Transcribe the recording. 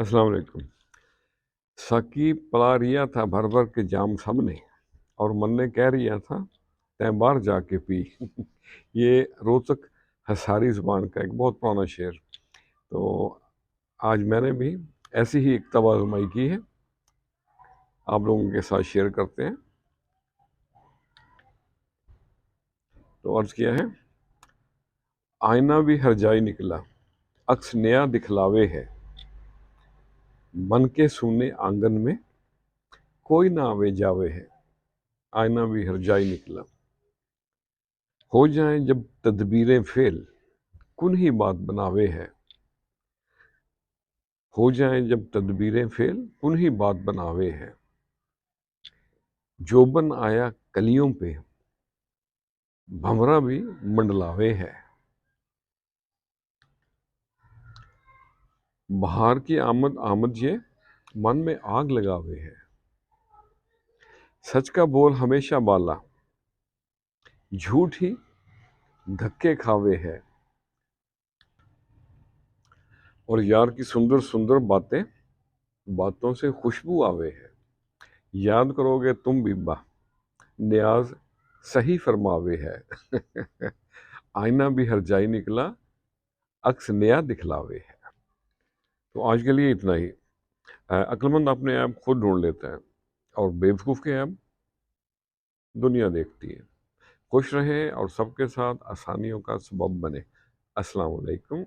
अस्सलाम वालेकुम। साकी पिला रिया था भर भर के जाम सब ने, और मन ने कह रिया था तैं बाहर जाके पी। ये रोचक हसारी ज़ुबान का एक बहुत पुराना शेर। तो आज मैंने भी ऐसी ही एक तवाज़ुमाई की है, आप लोगों के साथ शेयर करते हैं। तो अर्ज़ किया है, आईना भी हर जाई निकला, अक्स नया दिखलावे है, मन के सुने आंगन में कोई ना आवे जावे है। आईना भी हर जाई निकला, हो जाएं जब तदबीरें फेल, कुन ही बात बनावे है। हो जाएं जब तदबीरें फेल, कुन ही बात बनावे है। जोबन आया कलियों पे, भंवरा भी मंडलावे है। बहार की आमद आमद ये मन में आग लगावे है। सच का बोल हमेशा बाला, झूठ ही धक्के खावे है। और यार की सुंदर सुंदर बातें, बातों से खुशबू आवे है। याद करोगे तुम बीबा, न्याज सही फरमावे है। आईना भी हर जाई निकला, अक्स नया दिखलावे है। तो आज के लिए इतना ही। अक्लमंद अपने आप खुद ढूंढ लेता है, और बेवकूफ़ के ऐप दुनिया देखती है। खुश रहें और सबके साथ आसानियों का सबब बने। अस्सलाम वालेकुम।